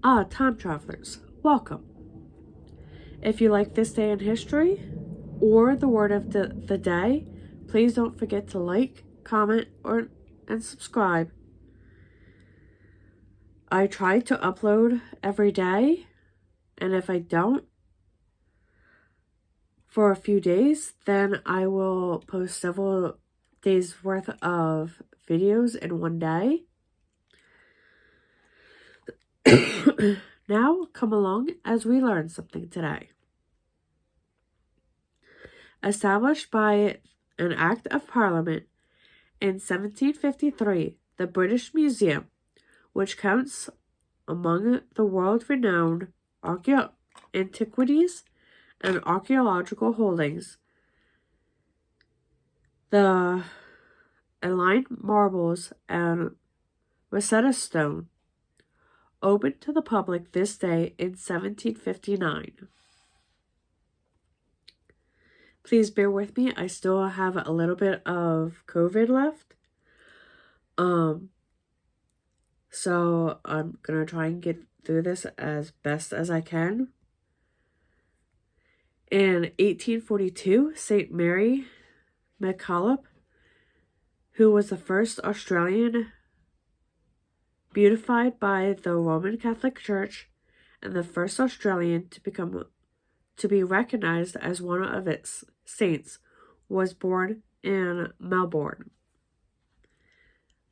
Time travelers, welcome. If you like this day in history or the word of the day, please don't forget to like, comment, and subscribe. I try to upload every day, and if I don't for a few days, then I will post several days worth of videos in one day. Now, come along as we learn something today. Established by an Act of Parliament in 1753, the British Museum, which counts among the world-renowned antiquities and archaeological holdings, the aligned marbles and Rosetta Stone, opened to the public this day in 1759. Please bear with me. I still have a little bit of COVID left. So I'm going to try and get through this as best as I can. In 1842, St. Mary MacCallum, who was the first Australian beatified by the Roman Catholic Church and the first Australian to be recognized as one of its saints, was born in Melbourne.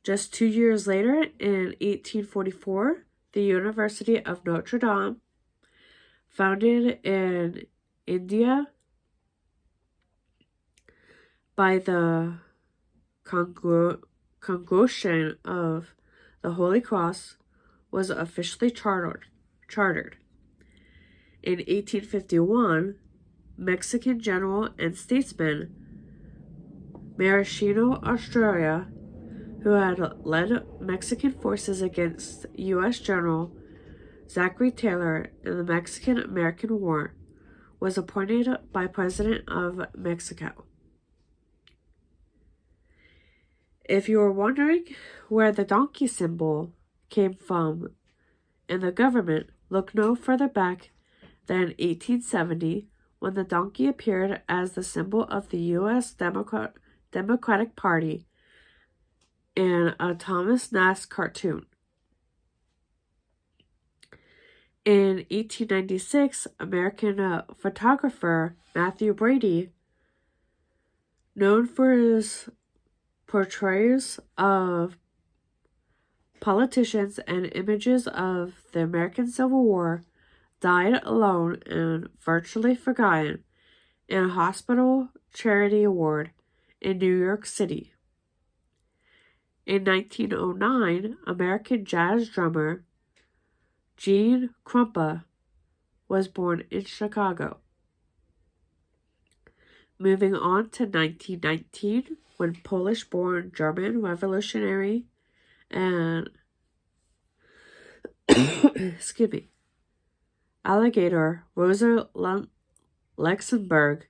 Just 2 years later, in 1844, the University of Notre Dame, founded in India by the Congregation of the Holy Cross, was officially chartered. In 1851, Mexican general and statesman Maraschino Estrella, who had led Mexican forces against U.S. General Zachary Taylor in the Mexican-American War, was appointed by President of Mexico. If you are wondering where the donkey symbol came from in the government, look no further back than 1870, when the donkey appeared as the symbol of the U.S. Democratic Party in a Thomas Nast cartoon. In 1896, American photographer Matthew Brady, known for his portrayals of politicians and images of the American Civil War, died alone and virtually forgotten in a hospital charity ward in New York City. In 1909, American jazz drummer Gene Krupa was born in Chicago. Moving on to 1919, when Polish-born German revolutionary and alligator Rosa Luxemburg,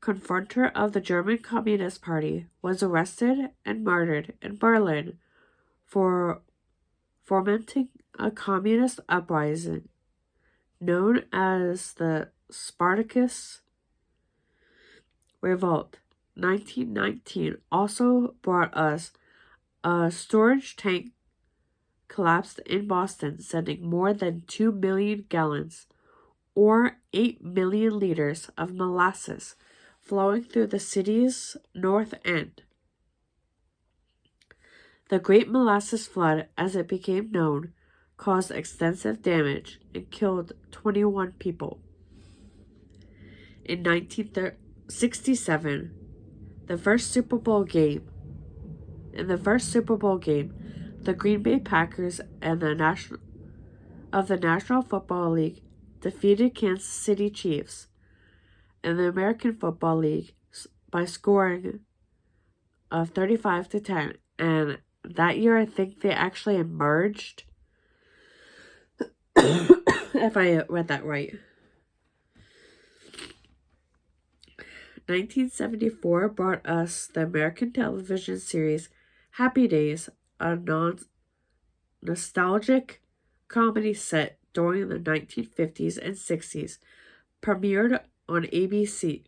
confronter of the German Communist Party, was arrested and murdered in Berlin for fomenting a communist uprising known as the Spartacus Revolt. 1919 also brought us a storage tank collapsed in Boston, sending more than 2 million gallons, or 8 million liters, of molasses flowing through the city's north end. The Great Molasses Flood, as it became known, caused extensive damage and killed 21 people. In 1967, In the first Super Bowl game, the Green Bay Packers and the National Football League defeated Kansas City Chiefs in the American Football League by scoring of 35-10, and that year I think they actually merged, if I read that right. 1974 brought us the American television series Happy Days, a nostalgic comedy set during the 1950s and 60s, premiered on ABC.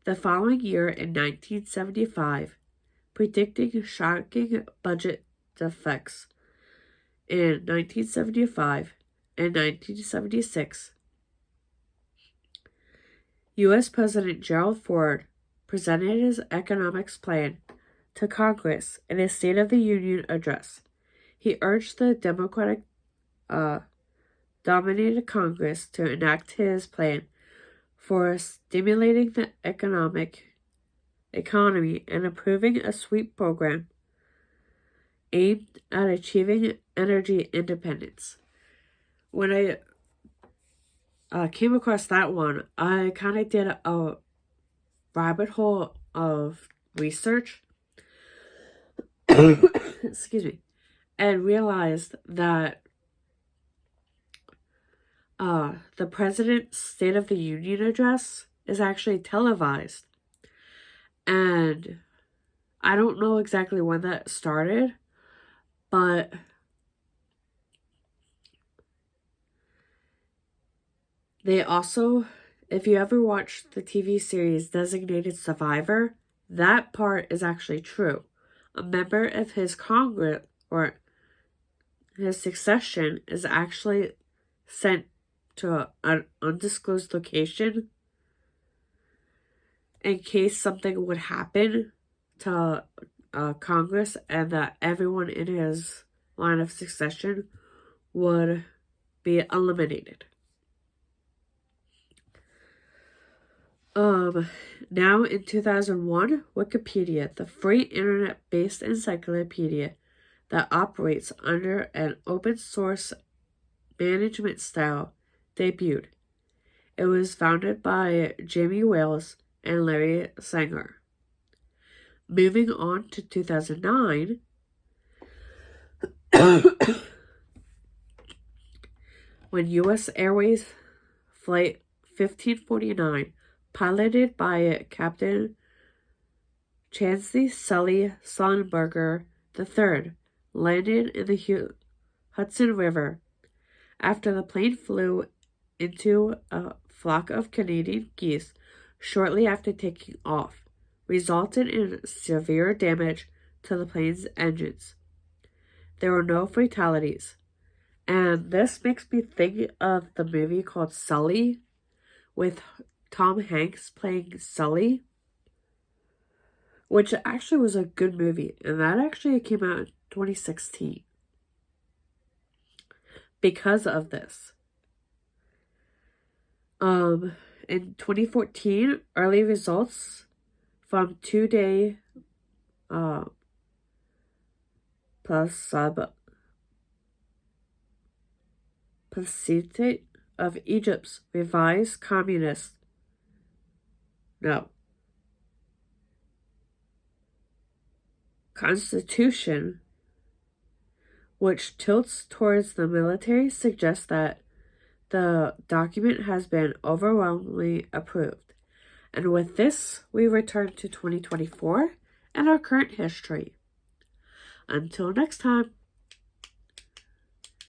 The following year, in 1975, predicting shocking budget defects in 1975 and 1976, U.S. President Gerald Ford presented his economics plan to Congress in his State of the Union address. He urged the Democratic dominated Congress to enact his plan for stimulating the economy and approving a sweep program aimed at achieving energy independence. When I came across that one, I kind of did a rabbit hole of research excuse me, and realized that the President's State of the Union address is actually televised. And I don't know exactly when that started, but they also, if you ever watched the TV series Designated Survivor, that part is actually true. A member of his Congress or his succession is actually sent to an undisclosed location in case something would happen to Congress and that everyone in his line of succession would be eliminated. Now in 2001, Wikipedia, the free internet-based encyclopedia that operates under an open source management style, debuted. It was founded by Jamie Wales and Larry Sanger. Moving on to 2009, when U.S. Airways Flight 1549, piloted by Captain Chancey Sully Sullenberger III, landed in the Hudson River after the plane flew into a flock of Canadian geese shortly after taking off, resulted in severe damage to the plane's engines. There were no fatalities, and this makes me think of the movie called Sully, with Tom Hanks playing Sully, which actually was a good movie, and that actually came out in 2016 because of this. In 2014, early results from 2-day plebiscite of Egypt's revised constitution, which tilts towards the military, suggests that the document has been overwhelmingly approved. And with this, we return to 2024 and our current history. Until next time.